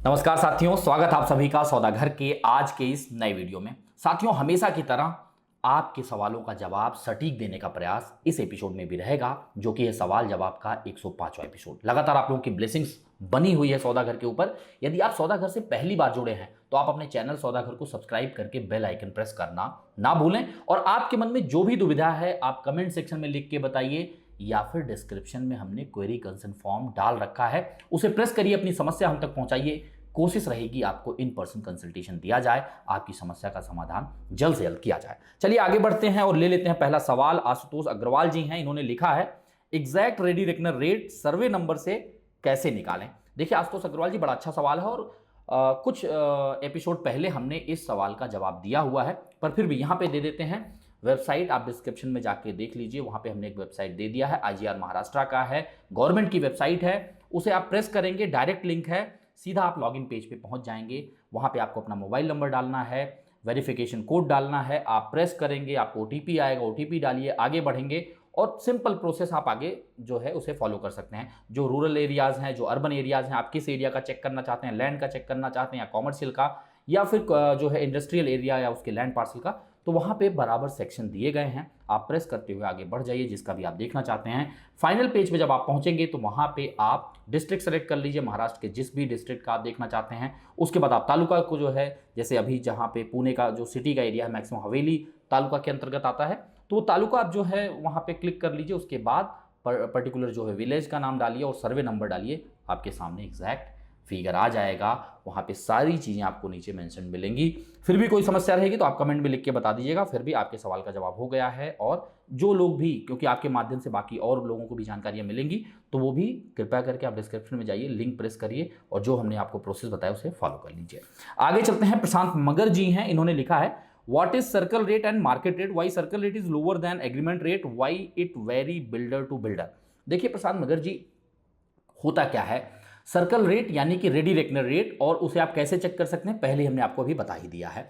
नमस्कार साथियों, स्वागत आप सभी का सौदागर के आज के इस नए वीडियो में। साथियों, हमेशा की तरह आपके सवालों का जवाब सटीक देने का प्रयास इस एपिसोड में भी रहेगा, जो कि है सवाल जवाब का 105वां एपिसोड। लगातार आप लोगों की ब्लेसिंग्स बनी हुई है सौदागर के ऊपर। यदि आप सौदागर से पहली बार जुड़े हैं तो आप अपने चैनल सौदागर को सब्सक्राइब करके बेल आइकन प्रेस करना ना भूलें। और आपके मन में जो भी दुविधा है आप कमेंट सेक्शन में लिख के बताइए, या फिर डिस्क्रिप्शन में हमने क्वेरी कंसर्न फॉर्म डाल रखा है, उसे प्रेस करिए, अपनी समस्या हम तक पहुंचाइए। कोशिश रहेगी आपको इन पर्सन कंसल्टेशन दिया जाए, आपकी समस्या का समाधान जल्द से जल्द किया जाए। चलिए आगे बढ़ते हैं और ले लेते हैं पहला सवाल। आशुतोष अग्रवाल जी हैं, इन्होंने लिखा है exact ready reckoner rate survey number से कैसे निकालें। देखिए आशुतोष अग्रवाल जी, बड़ा अच्छा सवाल है और कुछ एपिसोड पहले हमने इस सवाल का जवाब दिया हुआ है, पर फिर भी यहाँ पे दे देते हैं। वेबसाइट आप डिस्क्रिप्शन में जाके देख लीजिए, वहां पे हमने एक वेबसाइट दे दिया है, IGR महाराष्ट्र का है, गवर्नमेंट की वेबसाइट है। उसे आप प्रेस करेंगे, डायरेक्ट लिंक है, सीधा आप लॉगिन पेज पे पहुंच जाएंगे। वहां पे आपको अपना मोबाइल नंबर डालना है, वेरिफिकेशन कोड डालना है, आप प्रेस करेंगे, आपको OTP आएगा, OTP डालिए, आगे बढ़ेंगे और सिंपल प्रोसेस आप आगे जो है उसे फॉलो कर सकते हैं। जो रूरल एरियाज़ हैं, जो अर्बन एरियाज़ हैं, आप किस एरिया का चेक करना चाहते हैं, लैंड का चेक करना चाहते हैं या कॉमर्शियल का, या फिर जो है इंडस्ट्रियल एरिया या उसके लैंड पार्सल का, तो वहाँ पे बराबर सेक्शन दिए गए हैं। आप प्रेस करते हुए आगे बढ़ जाइए, जिसका भी आप देखना चाहते हैं। फाइनल पेज पे जब आप पहुंचेंगे तो वहाँ पे आप डिस्ट्रिक्ट सेलेक्ट कर लीजिए, महाराष्ट्र के जिस भी डिस्ट्रिक्ट का आप देखना चाहते हैं। उसके बाद आप तालुका को जो है, जैसे अभी जहाँ पे पुणे का जो सिटी का एरिया है, मैक्सिमम हवेली तालुका के अंतर्गत आता है, तो वो तालुका आप जो है वहाँ पे क्लिक कर लीजिए। उसके बाद पर्टिकुलर जो है विलेज का नाम डालिए और सर्वे नंबर डालिए, आपके सामने एग्जैक्ट फिगर आ जाएगा। वहाँ पे सारी चीज़ें आपको नीचे मेंशन मिलेंगी। फिर भी कोई समस्या रहेगी तो आप कमेंट में लिख के बता दीजिएगा। फिर भी आपके सवाल का जवाब हो गया है, और जो लोग भी, क्योंकि आपके माध्यम से बाकी और लोगों को भी जानकारियाँ मिलेंगी, तो वो भी कृपया करके आप डिस्क्रिप्शन में जाइए, लिंक प्रेस करिए और जो हमने आपको प्रोसेस बताया उसे फॉलो कर लीजिए। आगे चलते हैं। प्रशांत मगर जी हैं, इन्होंने लिखा है what is circle rate and market rate, why circle rate is lower than agreement rate, why it vary builder to builder. देखिए प्रशांत मगर जी, होता क्या है, सर्कल रेट यानी कि रेडी रेकनर रेट, और उसे आप कैसे चेक कर सकते हैं पहले हमने आपको अभी बता ही दिया है।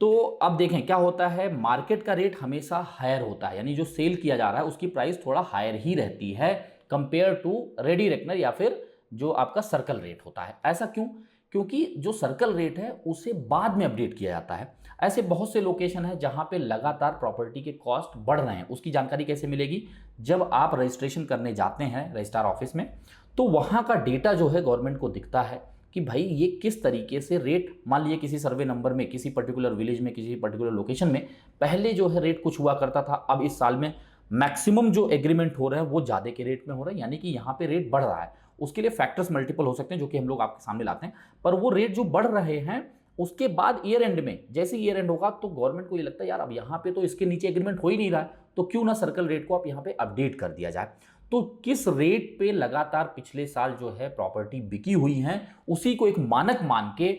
तो अब देखें क्या होता है, मार्केट का रेट हमेशा हायर होता है, यानी जो सेल किया जा रहा है उसकी प्राइस थोड़ा हायर ही रहती है कंपेयर टू रेडी रेकनर या फिर जो आपका सर्कल रेट होता है। ऐसा क्यों? क्योंकि जो सर्कल रेट है उसे बाद में अपडेट किया जाता है। ऐसे बहुत से लोकेशन है जहां पे लगातार प्रॉपर्टी के कॉस्ट बढ़ रहे हैं। उसकी जानकारी कैसे मिलेगी? जब आप रजिस्ट्रेशन करने जाते हैं रजिस्ट्रार ऑफिस में, तो वहां का डेटा जो है गवर्नमेंट को दिखता है कि भाई ये किस तरीके से रेट, मान लीजिए किसी सर्वे नंबर में, किसी पर्टिकुलर विलेज में, किसी पर्टिकुलर लोकेशन में पहले जो है रेट कुछ हुआ करता था, अब इस साल में मैक्सिमम जो एग्रीमेंट हो रहे हैं वो ज़्यादा के रेट में हो रहे हैं, यानी कि यहाँ पे रेट बढ़ रहा है। उसके लिए फैक्टर्स मल्टीपल हो सकते हैं जो कि हम लोग आपके सामने लाते हैं, पर वो रेट जो बढ़ रहे हैं उसके बाद ईयर एंड में, जैसे ईयर एंड होगा तो गवर्नमेंट को ये लगता है यार अब यहाँ पे तो इसके नीचे एग्रीमेंट हो ही नहीं रहा है, तो क्यों ना सर्कल रेट को आप यहाँ पे अपडेट कर दिया जाए। तो किस रेट पे लगातार पिछले साल जो है प्रॉपर्टी बिकी हुई है, उसी को एक मानक मान के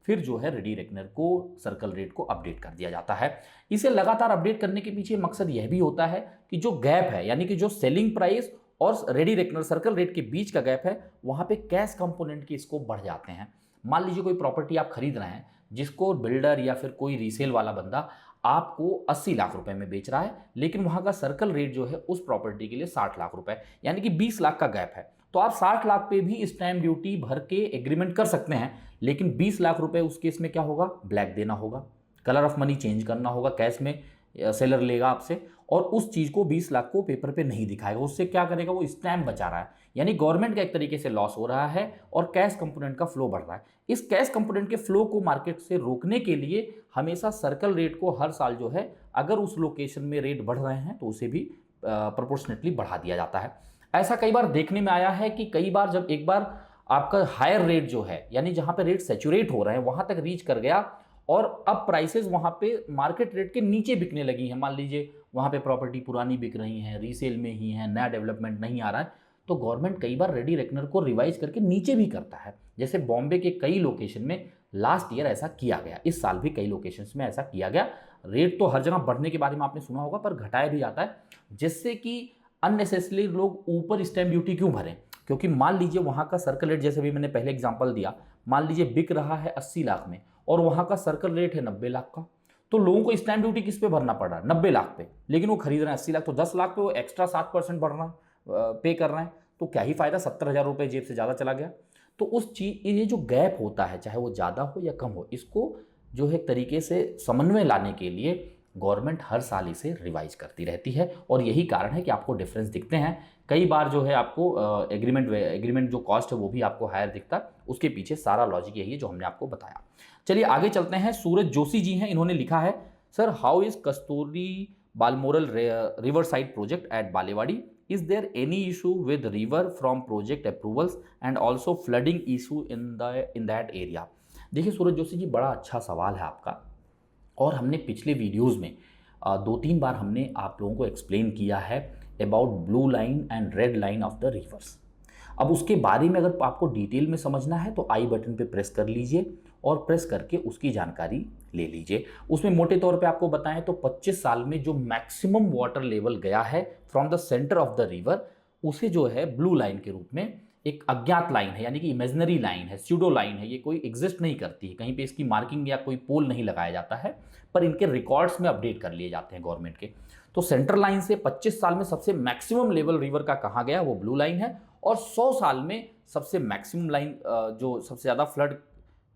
फिर जो है रेडी रेकनर को सर्कल रेट को अपडेट कर दिया जाता है। इसे लगातार अपडेट करने के पीछे मकसद यह भी होता है कि जो गैप है, यानी कि जो सेलिंग प्राइस और रेडी रेकनर सर्कल रेट के बीच का गैप है, वहां पे कैश कंपोनेंट के स्कोप बढ़ जाते हैं। मान लीजिए कोई प्रॉपर्टी आप खरीद रहे हैं जिसको बिल्डर या फिर कोई रीसेल वाला बंदा आपको 80 लाख रुपए में बेच रहा है, लेकिन वहां का सर्कल रेट जो है उस प्रॉपर्टी के लिए 60 लाख रुपए, यानी कि 20 लाख का गैप है। तो आप 60 लाख पे भी स्टैंप ड्यूटी भर के एग्रीमेंट कर सकते हैं, लेकिन 20 लाख रुपए उस केस में क्या होगा, ब्लैक देना होगा, कलर ऑफ मनी चेंज करना होगा, कैश में सेलर लेगा आपसे, और उस चीज को 20 लाख को पेपर पे नहीं दिखाएगा। उससे क्या करेगा, वो स्टैम्प बचा रहा है, यानी गवर्नमेंट का एक तरीके से लॉस हो रहा है और कैश कंपोनेंट का फ्लो बढ़ रहा है। इस कैश कंपोनेंट के फ्लो को मार्केट से रोकने के लिए हमेशा सर्कल रेट को हर साल जो है, अगर उस लोकेशन में रेट बढ़ रहे हैं तो उसे भी प्रोपोर्शनेटली बढ़ा दिया जाता है। ऐसा कई बार देखने में आया है कि कई बार जब एक बार आपका हायर रेट जो है, यानी जहां पे रेट सैचुरेट हो रहे हैं वहां तक रीच कर गया और अब प्राइसेस वहां पे मार्केट रेट के नीचे बिकने लगी हैं, मान लीजिए वहां पे प्रॉपर्टी पुरानी बिक रही है, रीसेल में ही है, नया डेवलपमेंट नहीं आ रहा है, तो गवर्नमेंट कई बार रेडी रेकनर को रिवाइज करके नीचे भी करता है। जैसे बॉम्बे के कई लोकेशन में लास्ट ईयर ऐसा किया गया, इस साल भी कई लोकेशंस में ऐसा किया गया। रेट तो हर जगह बढ़ने के बारे में आपने सुना होगा, पर घटाया भी जाता है, जिससे कि अननेसेसरी लोग ऊपर स्टैम्प ड्यूटी क्यों भरें। क्योंकि मान लीजिए वहां का सर्कल रेट, जैसे भी मैंने पहले एग्जांपल दिया, मान लीजिए बिक रहा है 80 लाख में और वहां का सर्कल रेट है 90 लाख का, तो लोगों को स्टैम्प ड्यूटी किस पे भरना पड़ रहा है, 90 लाख पे, लेकिन वो खरीद रहे हैं 80 लाख, तो 10 लाख पे वो एक्स्ट्रा 7% बढ़ रहा है, पे कर रहे हैं, तो क्या ही फायदा, 70,000 रुपये जेब से ज़्यादा चला गया। तो उस चीज ये जो गैप होता है चाहे वो ज़्यादा हो या कम हो, इसको जो है एक तरीके से समन्वय लाने के लिए गवर्नमेंट हर साल इसे रिवाइज करती रहती है और यही कारण है कि आपको डिफरेंस दिखते हैं। कई बार जो है आपको एग्रीमेंट जो कॉस्ट है वो भी आपको हायर दिखता है, उसके पीछे सारा लॉजिक यही है जो हमने आपको बताया। चलिए आगे चलते हैं। सूरज जोशी जी हैं, इन्होंने लिखा है, sir how is Kasturi Balmoral river side project at Balewadi, is there any issue with river from project approvals and also flooding issue in that area. देखिए सूरज जोशी जी, बड़ा अच्छा सवाल है आपका और हमने पिछले वीडियोस में 2-3 बार हमने आप लोगों को एक्सप्लेन किया है about blue line and red line of the reverse. अब उसके बारे में अगर आपको डिटेल में समझना है तो आई बटन पे प्रेस कर लीजिए और प्रेस करके उसकी जानकारी ले लीजिए। उसमें मोटे तौर पे आपको बताएं तो 25 साल में जो मैक्सिमम वाटर लेवल गया है from the centre of the river, उसे जो है ब्लू लाइन के रूप में, एक अज्ञात लाइन है यानी कि इमेजिनरी लाइन है, स्यूडो लाइन है, ये कोई एग्जिस्ट नहीं करती है, कहीं पे इसकी मार्किंग या कोई पोल नहीं लगाया जाता है, पर इनके रिकॉर्ड्स में अपडेट कर लिए जाते हैं गवर्नमेंट के। तो सेंट्रल लाइन से 25 साल में सबसे मैक्सिमम लेवल रिवर का कहा गया वो ब्लू लाइन है और 100 साल में सबसे मैक्सिमम लाइन जो सबसे ज़्यादा फ्लड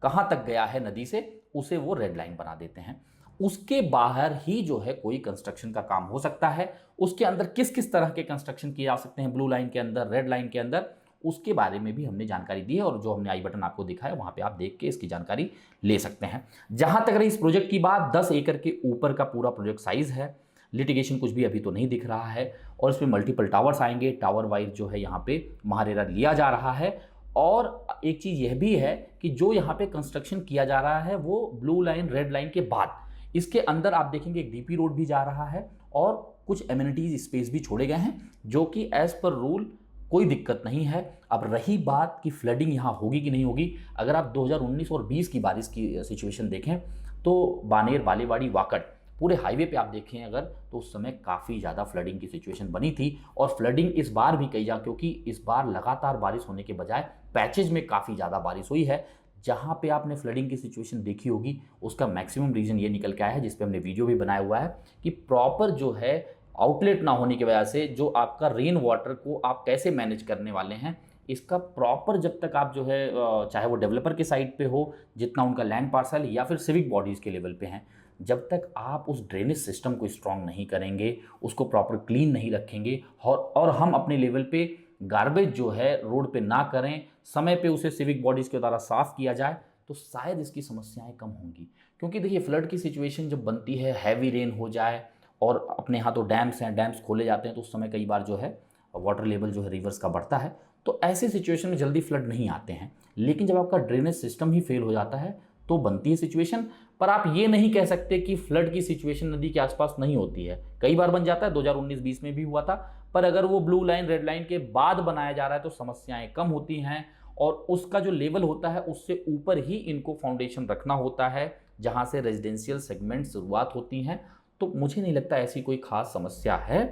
कहाँ तक गया है नदी से, उसे वो रेड लाइन बना देते हैं। उसके बाहर ही जो है कोई कंस्ट्रक्शन का काम हो सकता है। उसके अंदर किस किस तरह के कंस्ट्रक्शन किए जा सकते हैं ब्लू लाइन के अंदर, रेड लाइन के अंदर, उसके बारे में भी हमने जानकारी दी है और जो हमने आई बटन आपको दिखाया वहां पे आप देख के इसकी जानकारी ले सकते हैं। जहां तक रही इस प्रोजेक्ट की बात, 10 एकड़ के ऊपर का पूरा प्रोजेक्ट साइज है। लिटिगेशन कुछ भी अभी तो नहीं दिख रहा है और इसमें मल्टीपल टावर्स आएंगे, टावर वाइज जो है यहाँ पे महारेरा लिया जा रहा है। और एक चीज़ यह भी है कि जो यहाँ पे कंस्ट्रक्शन किया जा रहा है वो ब्लू लाइन रेड लाइन के बाद, इसके अंदर आप देखेंगे एक डीपी रोड भी जा रहा है और कुछ एमिनिटीज स्पेस भी छोड़े गए हैं जो कि एज पर रूल कोई दिक्कत नहीं है। अब रही बात कि फ्लडिंग यहाँ होगी कि नहीं होगी, अगर आप 2019 और 20 की बारिश की सिचुएशन देखें तो बानेर, बालेवाड़ी, वाकड पूरे हाईवे पे आप देखें अगर, तो उस समय काफ़ी ज़्यादा फ्लडिंग की सिचुएशन बनी थी। और फ्लडिंग इस बार भी कही जा, क्योंकि इस बार लगातार बारिश होने के बजाय पैचेज में काफ़ी ज़्यादा बारिश हुई है। जहाँ पे आपने फ्लडिंग की सिचुएशन देखी होगी उसका मैक्सिमम रीजन ये निकल के आया है, जिस पे हमने वीडियो भी बनाया हुआ है, कि प्रॉपर जो है आउटलेट ना होने की वजह से जो आपका रेन वाटर को आप कैसे मैनेज करने वाले हैं, इसका प्रॉपर जब तक आप जो है चाहे वो डेवलपर के साइड पे हो, जितना उनका लैंड पार्सल, या फिर सिविक बॉडीज़ के लेवल पे हैं, जब तक आप उस ड्रेनेज सिस्टम को स्ट्रॉन्ग नहीं करेंगे, उसको प्रॉपर क्लीन नहीं रखेंगे और हम अपने लेवल पे गार्बेज जो है रोड पे ना करें, समय पे उसे सिविक बॉडीज़ के द्वारा साफ़ किया जाए, तो शायद इसकी समस्याएं कम होंगी। क्योंकि देखिए फ्लड की सिचुएशन जब बनती है, हैवी रेन हो जाए और अपने यहाँ तो डैम्स हैं, डैम्स खोले जाते हैं, तो उस समय कई बार जो है वाटर लेवल जो है रिवर्स का बढ़ता है, तो ऐसी सिचुएशन में जल्दी फ्लड नहीं आते हैं। लेकिन जब आपका ड्रेनेज सिस्टम ही फेल हो जाता है तो बनती है सिचुएशन। पर आप ये नहीं कह सकते कि फ्लड की सिचुएशन नदी के आसपास नहीं होती है, कई बार बन जाता है, 2019-20 में भी हुआ था। पर अगर वो ब्लू लाइन रेड लाइन के बाद बनाया जा रहा है तो समस्याएं कम होती हैं और उसका जो लेवल होता है उससे ऊपर ही इनको फाउंडेशन रखना होता है, जहां से रेजिडेंशियल सेगमेंट शुरुआत होती हैं। तो मुझे नहीं लगता ऐसी कोई खास समस्या है।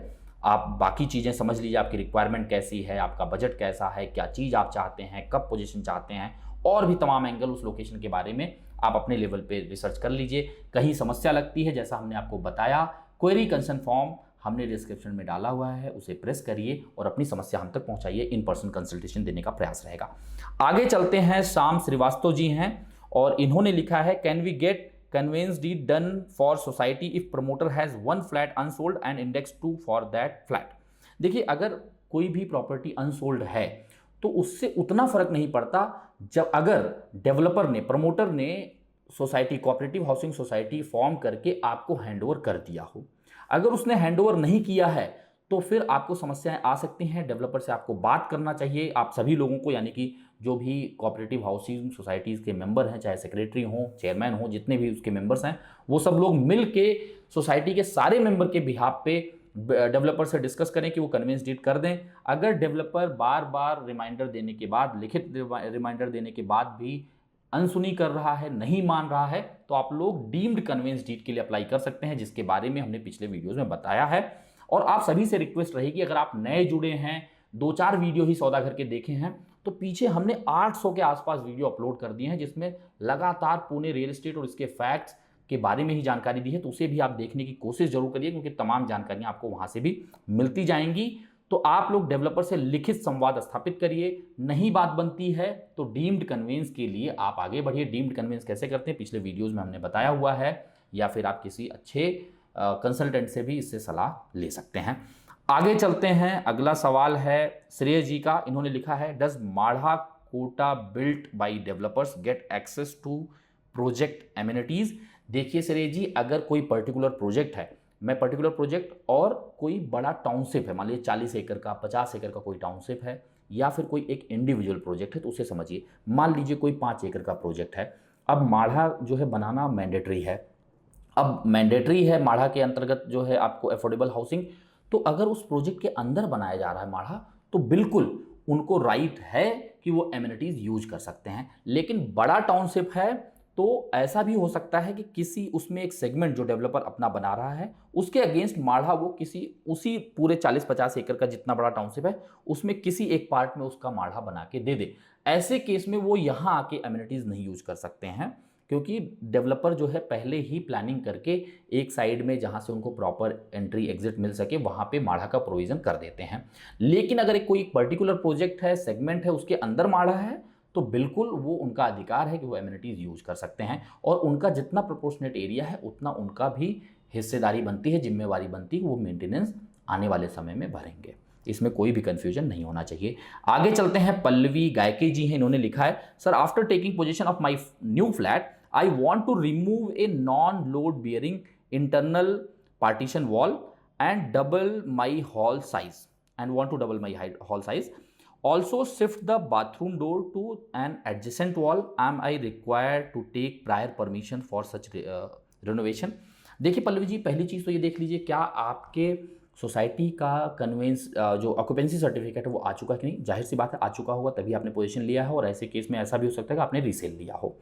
आप बाकी चीज़ें समझ लीजिए, आपकी रिक्वायरमेंट कैसी है, आपका बजट कैसा है, क्या चीज़ आप चाहते हैं, कब पोजीशन चाहते हैं, और भी तमाम एंगल उस लोकेशन के बारे में आप अपने लेवल पे रिसर्च कर लीजिए। कहीं समस्या लगती है, जैसा हमने आपको बताया, क्वेरी कंसर्न फॉर्म हमने डिस्क्रिप्शन में डाला हुआ है, उसे प्रेस करिए और अपनी समस्या हम तक पहुंचाइए। इन पर्सन कंसल्टेशन देने का प्रयास रहेगा। आगे चलते हैं, शाम श्रीवास्तव जी हैं और इन्होंने लिखा है, can we get conveyance deed done for society if promoter has 1 flat unsold and index 2 for that flat. देखिए अगर कोई भी प्रॉपर्टी अनसोल्ड है तो उससे उतना फर्क नहीं पड़ता जब अगर डेवलपर ने, प्रमोटर ने society, cooperative housing society form करके आपको हैंडओवर कर दिया हो। अगर उसने हैंडओवर नहीं किया है तो फिर आपको समस्याएं आ सकती हैं। डेवलपर से आपको बात करना चाहिए, आप सभी लोगों को, यानी कि जो भी कोऑपरेटिव हाउसिंग सोसाइटीज़ के मेंबर हैं, चाहे सेक्रेटरी हों, चेयरमैन हों, जितने भी उसके मेंबर्स हैं, वो सब लोग मिल के सोसाइटी के सारे मेंबर के बिहाफ पे डेवलपर से डिस्कस करें कि वो कन्विंस डीड कर दें। अगर डेवलपर बार बार रिमाइंडर देने के बाद, लिखित रिमाइंडर देने के बाद भी अनसुनी कर रहा है, नहीं मान रहा है, तो आप लोग डीम्ड कन्विंस डीड के लिए अप्लाई कर सकते हैं, जिसके बारे में हमने पिछले वीडियोस में बताया है। और आप सभी से रिक्वेस्ट रहेगी, अगर आप नए जुड़े हैं, 2-4 वीडियो ही सौदा घर के देखे हैं, तो पीछे हमने 800 के आसपास वीडियो अपलोड कर दिए हैं, जिसमें लगातार पुणे रियल एस्टेट और इसके फैक्ट्स के बारे में ही जानकारी दी है। तो उसे भी आप देखने की कोशिश जरूर करिए, क्योंकि तमाम जानकारियां आपको वहां से भी मिलती जाएंगी। तो आप लोग डेवलपर से लिखित संवाद स्थापित करिए। नहीं बात बनती है तो डीम्ड कन्वेंस के लिए आप आगे बढ़िए। डीम्ड कन्वेंस कैसे करते हैं पिछले वीडियोस में हमने बताया हुआ है, या फिर आप किसी अच्छे कंसल्टेंट से भी इससे सलाह ले सकते हैं। आगे चलते हैं, अगला सवाल है श्रेय जी का। इन्होंने लिखा है, डज माढ़ा कोटा built by developers get access to project amenities. देखिए श्रेय जी, अगर कोई पर्टिकुलर प्रोजेक्ट है, मैं पर्टिकुलर प्रोजेक्ट और कोई बड़ा टाउनशिप है, मान लीजिए 40 एकड़ का 50 एकड़ का कोई टाउनशिप है, या फिर कोई एक इंडिविजुअल प्रोजेक्ट है, तो उसे समझिए। मान लीजिए कोई 5 एकड़ का प्रोजेक्ट है। अब माढ़ा जो है बनाना मैंडेटरी है। अब मैंडेटरी है माढ़ा के अंतर्गत जो है आपको अफोर्डेबल हाउसिंग, तो अगर उस प्रोजेक्ट के अंदर बनाया जा रहा है माढ़ा, तो बिल्कुल उनको राइट है कि वो एमिनिटीज यूज कर सकते हैं। लेकिन बड़ा टाउनशिप है तो ऐसा भी हो सकता है कि किसी उसमें एक सेगमेंट जो डेवलपर अपना बना रहा है उसके अगेंस्ट माढ़ा वो किसी उसी पूरे 40-50 एकड़ का जितना बड़ा टाउनशिप है उसमें किसी एक पार्ट में उसका माढ़ा बना के दे दे। ऐसे केस में वो यहाँ आके एमिनिटीज नहीं यूज कर सकते हैं, क्योंकि डेवलपर जो है पहले ही प्लानिंग करके एक साइड में जहां से उनको प्रॉपर एंट्री एग्जिट मिल सके वहां पे माढ़ा का प्रोविजन कर देते हैं। लेकिन अगर एक कोई पर्टिकुलर प्रोजेक्ट है, सेगमेंट है, उसके अंदर माढ़ा है, तो बिल्कुल वो उनका अधिकार है कि वो एमिनिटीज यूज कर सकते हैं, और उनका जितना प्रोपोर्शनेट एरिया है उतना उनका भी हिस्सेदारी बनती है, जिम्मेवारी बनती है, वो मेंटेनेंस आने वाले समय में भरेंगे। इसमें कोई भी कंफ्यूजन नहीं होना चाहिए। आगे चलते हैं, पल्लवी गायके जी हैं, इन्होंने लिखा है, sir after taking possession of my new flat I want to remove a non load bearing internal partition wall and double my hall size hall size. Also shift the bathroom door to an adjacent wall. Am I required to take prior permission for such renovation? देखिए पल्लवी जी, पहली चीज़ तो ये देख लीजिए, क्या आपके society का convince जो ऑक्यूपेंसी सर्टिफिकेट है वो आ चुका है कि नहीं। जाहिर सी बात है आ चुका होगा, तभी आपने पोजीशन लिया है, और ऐसे केस में ऐसा भी हो सकता है कि आपने रीसेल लिया हो,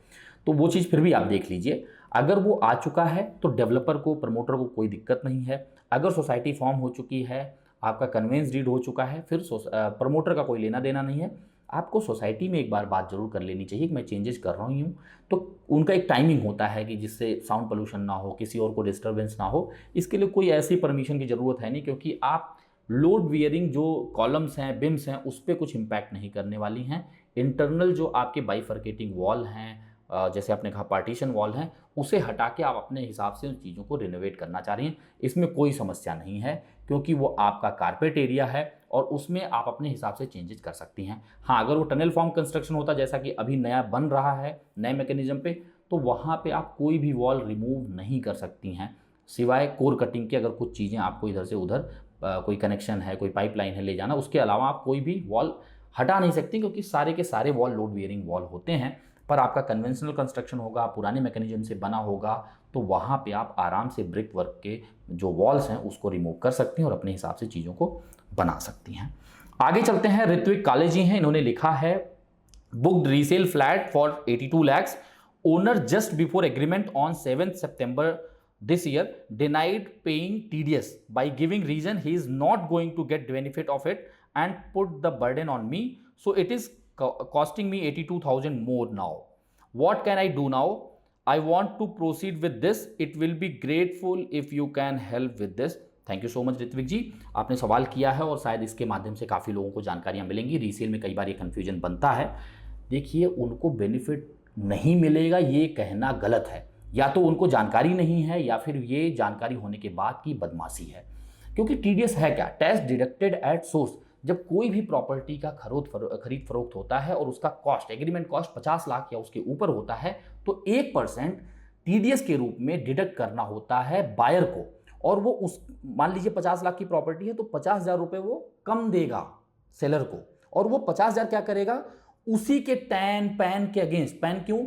तो वो चीज़ फिर भी आप देख लीजिए। अगर वो आ चुका है तो डेवलपर को, प्रमोटर को कोई दिक्कत नहीं है। अगर सोसाइटी फॉर्म हो चुकी है, आपका कन्वेंस डीड हो चुका है, फिर प्रमोटर का कोई लेना देना नहीं है। आपको सोसाइटी में एक बार बात जरूर कर लेनी चाहिए कि मैं चेंजेस कर रहा हूँ, तो उनका एक टाइमिंग होता है कि जिससे साउंड पोल्यूशन ना हो, किसी और को डिस्टर्बेंस ना हो। इसके लिए कोई ऐसी परमिशन की ज़रूरत है नहीं, क्योंकि आप लोड बियरिंग जो कॉलम्स हैं, बिम्स हैं, उस पर कुछ इम्पैक्ट नहीं करने वाली हैं। इंटरनल जो आपके बाइफर्केटिंग वॉल हैं, जैसे आपने कहा पार्टीशन वॉल हैं, उसे हटा के आप अपने हिसाब से उन चीज़ों को रिनोवेट करना चाह रही हैं। इसमें कोई समस्या नहीं है, क्योंकि वो आपका कारपेट एरिया है और उसमें आप अपने हिसाब से चेंजेस कर सकती हैं। हाँ, अगर वो टनल फॉर्म कंस्ट्रक्शन होता, जैसा कि अभी नया बन रहा है नए मैकेनिज्म पे, तो वहाँ पे आप कोई भी वॉल रिमूव नहीं कर सकती हैं, सिवाय कोर कटिंग के। अगर कुछ चीज़ें आपको इधर से उधर कोई कनेक्शन है, कोई पाइपलाइन है ले जाना, उसके अलावा आप कोई भी वॉल हटा नहीं सकती, क्योंकि सारे के सारे वॉल लोड बियरिंग वॉल होते हैं। पर आपका कन्वेंशनल कंस्ट्रक्शन होगा, पुराने मैकेनिज्म से बना होगा, तो वहाँ पे आप आराम से ब्रिक वर्क के जो वॉल्स हैं उसको रिमूव कर सकती हैं और अपने हिसाब से चीज़ों को बना सकती हैं। आगे चलते हैं, ऋत्विक काले जी हैं, इन्होंने लिखा है, booked resale flat for 82 lakhs, owner just before agreement on 7 September this year denied paying TDS by giving reason he is not going to get benefit of it and put the burden on me, so it is costing me 82,000 more now. What can I do now? I want to proceed with this. It will be grateful if you can help with this. Thank you so much Ritvik ji, आपने सवाल किया है और शायद इसके माध्यम से काफ़ी लोगों को जानकारियां मिलेंगी। रीसेल में कई बार ये कन्फ्यूजन बनता है। देखिए, उनको बेनिफिट नहीं मिलेगा ये कहना गलत है, या तो उनको जानकारी नहीं है या फिर ये जानकारी होने के बाद की बदमाशी है। क्योंकि टीडीएस है क्या? Tax deducted at source. जब कोई भी प्रॉपर्टी का खरीद फरोख्त होता है और उसका कॉस्ट, एग्रीमेंट कॉस्ट 50 लाख या उसके ऊपर होता है, तो 1% टीडीएस के रूप में डिडक्ट करना होता है बायर को। और वो उस, मान लीजिए 50 लाख की प्रॉपर्टी है तो 50,000 रुपये वो कम देगा सेलर को, और वो 50,000 क्या करेगा, उसी के टैन पैन के अगेंस्ट। पैन क्यों?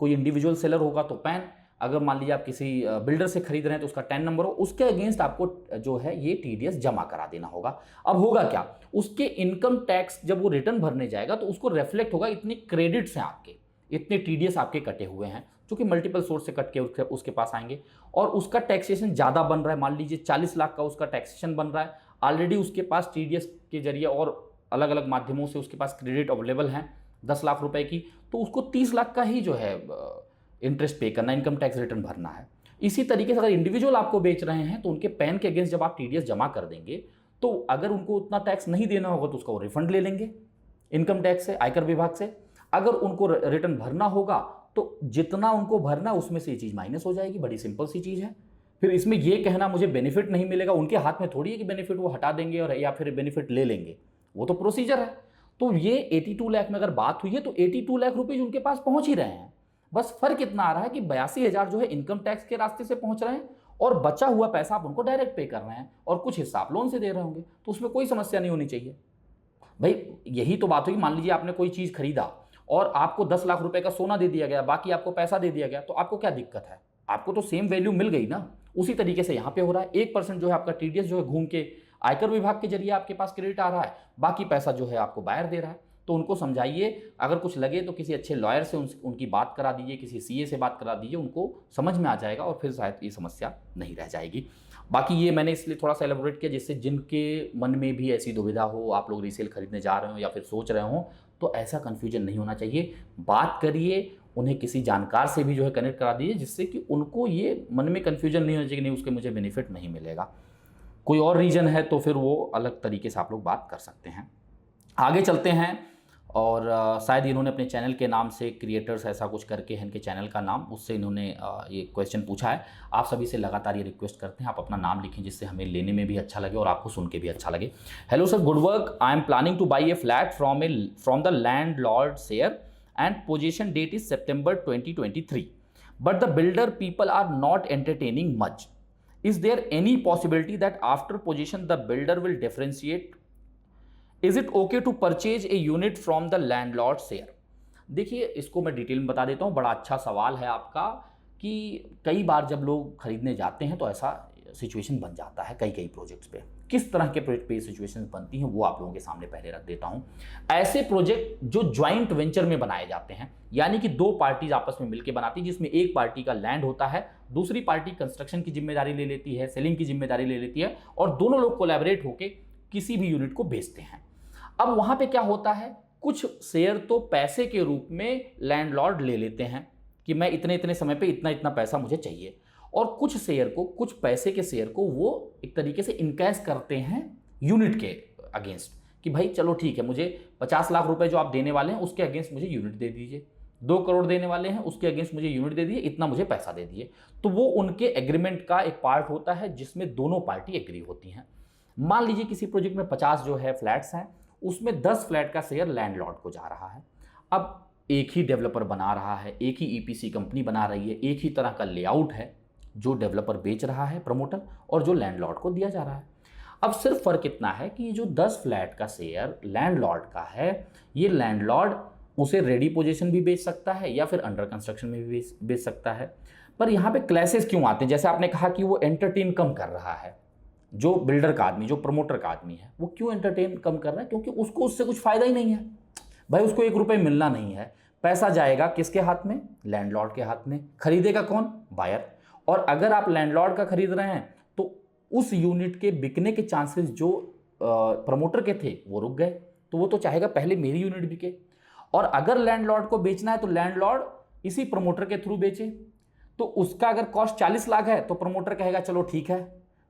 कोई इंडिविजुअल सेलर होगा तो पैन, अगर मान लीजिए आप किसी बिल्डर से खरीद रहे हैं तो उसका 10 नंबर हो, उसके अगेंस्ट आपको जो है ये टीडीएस जमा करा देना होगा। अब होगा क्या, उसके इनकम टैक्स जब वो रिटर्न भरने जाएगा तो उसको रिफ्लेक्ट होगा, इतने क्रेडिट्स हैं आपके, इतने टीडीएस आपके कटे हुए हैं, जो कि मल्टीपल सोर्स से कट के उसके पास आएंगे, और उसका टैक्सेशन ज़्यादा बन रहा है। मान लीजिए 40 लाख का उसका टैक्सेशन बन रहा है, ऑलरेडी उसके पास टीडीएस के जरिए और अलग अलग माध्यमों से उसके पास क्रेडिट अवेलेबल हैं 10 लाख रुपए की, तो उसको 30 लाख का ही जो है इंटरेस्ट पे करना, इनकम टैक्स रिटर्न भरना है। इसी तरीके से अगर इंडिविजुअल आपको बेच रहे हैं तो उनके पैन के अगेंस्ट जब आप टीडीएस जमा कर देंगे तो अगर उनको उतना टैक्स नहीं देना होगा तो उसका वो रिफंड ले लेंगे इनकम टैक्स से, आयकर विभाग से। अगर उनको रिटर्न भरना होगा तो जितना उनको भरना उसमें से ये चीज़ माइनस हो जाएगी। बड़ी सिंपल सी चीज़ है। फिर इसमें ये कहना मुझे बेनिफिट नहीं मिलेगा, उनके हाथ में थोड़ी है कि बेनिफिट वो हटा देंगे और या फिर बेनिफिट ले लेंगे, वो तो प्रोसीजर है। तो ये 82 लाख में अगर बात हुई है तो 82 लाख रुपए उनके पास पहुंच ही रहे हैं। बस फर्क इतना आ रहा है कि 82,000 जो है इनकम टैक्स के रास्ते से पहुंच रहे हैं और बचा हुआ पैसा आप उनको डायरेक्ट पे कर रहे हैं और कुछ हिस्सा आप लोन से दे रहे होंगे, तो उसमें कोई समस्या नहीं होनी चाहिए। भाई यही तो बात हुई, मान लीजिए आपने कोई चीज़ खरीदा और आपको 10 लाख रुपए का सोना दे दिया गया, बाकी आपको पैसा दे दिया गया, तो आपको क्या दिक्कत है? आपको तो सेम वैल्यू मिल गई ना। उसी तरीके से यहाँ पे हो रहा है। 1% जो है आपका टीडीएस जो है घूम के आयकर विभाग के जरिए आपके पास क्रेडिट आ रहा है, बाकी पैसा जो है आपको बायर दे रहा है। तो उनको समझाइए, अगर कुछ लगे तो किसी अच्छे लॉयर से उनकी बात करा दीजिए, किसी सीए से बात करा दीजिए, उनको समझ में आ जाएगा और फिर शायद ये समस्या नहीं रह जाएगी। बाकी ये मैंने इसलिए थोड़ा सा एलेबोरेट किया जिससे जिनके मन में भी ऐसी दुविधा हो, आप लोग रीसेल खरीदने जा रहे हो या फिर सोच रहे हो, तो ऐसा कन्फ्यूजन नहीं होना चाहिए। बात करिए, उन्हें किसी जानकार से भी जो है कनेक्ट करा दीजिए, जिससे कि उनको ये मन में कन्फ्यूजन नहीं होना चाहिए कि नहीं उसके मुझे बेनिफिट नहीं मिलेगा। कोई और रीज़न है तो फिर वो अलग तरीके से आप लोग बात कर सकते हैं। आगे चलते हैं। और शायद इन्होंने अपने चैनल के नाम से क्रिएटर्स ऐसा कुछ करके है इनके चैनल का नाम, उससे इन्होंने ये क्वेश्चन पूछा है। आप सभी से लगातार ये रिक्वेस्ट करते हैं आप अपना नाम लिखें, जिससे हमें लेने में भी अच्छा लगे और आपको सुन के भी अच्छा लगे। Hello sir, good work. I am planning to buy a flat from the landlord share and possession date is September 2023, but the builder people are not entertaining much. Is there any possibility that after possession the builder will differentiate? Is it okay to purchase a unit from the landlord share? देखिए, इसको मैं detail में बता देता हूँ। बड़ा अच्छा सवाल है आपका कि कई बार जब लोग खरीदने जाते हैं तो ऐसा सिचुएशन बन जाता है कई प्रोजेक्ट्स पे। किस तरह के प्रोजेक्ट पे सिचुएशंस बनती हैं वो आप लोगों के सामने पहले रख देता हूं। ऐसे प्रोजेक्ट जो ज्वाइंट वेंचर में बनाए जाते हैं, यानी कि दो पार्टीज आपस में मिलकर बनाती है, जिसमें एक पार्टी का लैंड होता है, दूसरी पार्टी कंस्ट्रक्शन की जिम्मेदारी ले लेती है, सेलिंग की जिम्मेदारी ले लेती है, और दोनों लोग कोलैबोरेट होकर किसी भी यूनिट को बेचते हैं। अब वहां पे क्या होता है, कुछ शेयर तो पैसे के रूप में लैंडलॉर्ड ले लेते हैं कि मैं इतने इतने समय पे इतना इतना पैसा मुझे चाहिए, और कुछ शेयर को, कुछ पैसे के शेयर को वो एक तरीके से इनकैश करते हैं यूनिट के अगेंस्ट कि भाई चलो ठीक है, मुझे 50 लाख रुपए जो आप देने वाले हैं उसके अगेंस्ट मुझे यूनिट दे दीजिए, 2 करोड़ देने वाले हैं उसके अगेंस्ट मुझे यूनिट दे दीजिए, इतना मुझे पैसा दे दीजिए। तो वो उनके एग्रीमेंट का एक पार्ट होता है जिसमें दोनों पार्टी एग्री होती हैं। मान लीजिए किसी प्रोजेक्ट में 50 जो है फ्लैट्स हैं, उसमें 10 फ्लैट का शेयर लैंडलॉर्ड को जा रहा है। अब एक ही डेवलपर बना रहा है, एक ही ईपीसी कंपनी बना रही है, एक ही तरह का लेआउट है, जो डेवलपर बेच रहा है प्रमोटर, और जो लैंडलॉर्ड को दिया जा रहा है। अब सिर्फ फर्क इतना है कि जो 10 फ्लैट का शेयर लैंडलॉर्ड का है, ये लैंडलॉर्ड उसे रेडी पोजीशन भी बेच सकता है या फिर अंडर कंस्ट्रक्शन में भी बेच सकता है। पर यहाँ पे क्लैसेस क्यों आते हैं? जैसे आपने कहा कि वो एंटरटेन कम कर रहा है, जो बिल्डर का आदमी, जो प्रमोटर का आदमी है, वो क्यों एंटरटेन कम कर रहा है? क्योंकि उसको उससे कुछ फायदा ही नहीं है भाई, उसको 1 रुपये मिलना नहीं है। पैसा जाएगा किसके हाथ में? लैंडलॉर्ड के हाथ में। खरीदेगा कौन? बायर। और अगर आप लैंडलॉर्ड का खरीद रहे हैं तो उस यूनिट के बिकने के चांसेस जो प्रमोटर के थे वो रुक गए। तो वो तो चाहेगा पहले मेरी यूनिट बिके, और अगर लैंडलॉर्ड को बेचना है तो लैंडलॉर्ड इसी प्रमोटर के थ्रू बेचे। तो उसका अगर कॉस्ट 40 लाख है तो प्रमोटर कहेगा चलो ठीक है,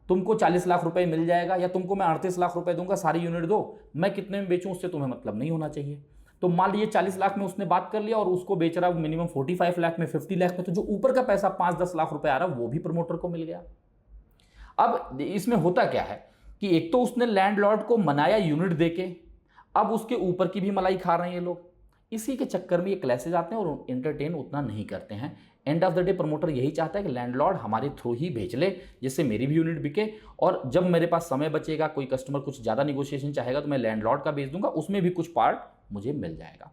तुमको 40 लाख रुपए मिल जाएगा, या तुमको मैं 38 लाख रुपए दूंगा, सारी यूनिट दो, मैं कितने में बेचूं उससे तुम्हें मतलब नहीं होना चाहिए। तो मान लीजिए 40 लाख में उसने बात कर लिया और उसको बेच रहा है मिनिमम 45 लाख में, 50 लाख में, तो जो ऊपर का पैसा 5-10 लाख रुपए आ रहा है वो भी प्रमोटर को मिल गया। अब इसमें होता क्या है कि एक तो उसने लैंडलॉर्ड को मनाया यूनिट देके, अब उसके ऊपर की भी मलाई खा रहे हैं ये लोग। इसी के चक्कर में ये क्लैसेज आते हैं और एंटरटेन उतना नहीं करते हैं। End of the day promoter यही चाहता है कि लैंडलॉर्ड हमारे थ्रू ही भेज ले, जिससे मेरी भी यूनिट बिके, और जब मेरे पास समय बचेगा, कोई कस्टमर कुछ ज़्यादा निगोशिएशन चाहेगा तो मैं लैंडलॉर्ड का भेज दूंगा, उसमें भी कुछ पार्ट मुझे मिल जाएगा।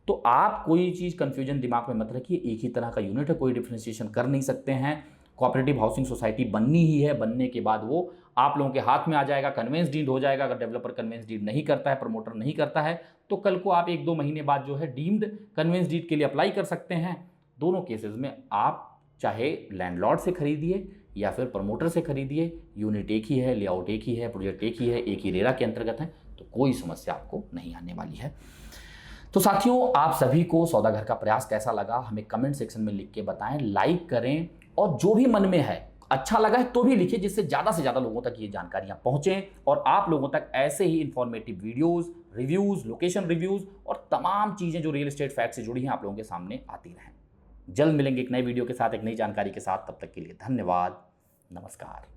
तो आप कोई चीज़ कन्फ्यूजन दिमाग में मत रखिए, एक ही तरह का यूनिट है, कोई डिफ्रेंशिएशन कर नहीं सकते हैं। कोऑपरेटिव हाउसिंग सोसाइटी बननी ही है, बनने के बाद वो आप लोगों के हाथ में आ जाएगा, कन्वेंस डीड हो जाएगा। अगर डेवलपर कन्वेंस डीड नहीं करता है, प्रमोटर नहीं करता है, तो कल को आप 1-2 महीने बाद जो है डीम्ड कन्वेंस डीड के लिए अप्लाई कर सकते हैं। दोनों केसेस में आप चाहे लैंडलॉर्ड से खरीदिए या फिर प्रमोटर से खरीदिए, यूनिट एक ही है, लेआउट एक ही है, प्रोजेक्ट एक ही है, एक ही रेरा के अंतर्गत है, तो कोई समस्या आपको नहीं आने वाली है। तो साथियों, आप सभी को सौदागर का प्रयास कैसा लगा हमें कमेंट सेक्शन में लिख के बताएं, लाइक करें, और जो भी मन में है अच्छा लगा है तो भी लिखिए, जिससे ज़्यादा से ज़्यादा लोगों तक ये जानकारियाँ पहुँचें और आप लोगों तक ऐसे ही informative videos, reviews, location reviews और तमाम चीज़ें जो रियल एस्टेट फैक्ट से जुड़ी हैं आप लोगों के सामने आती रहें। जल्द मिलेंगे एक नए वीडियो के साथ, एक नई जानकारी के साथ। तब तक के लिए धन्यवाद। नमस्कार।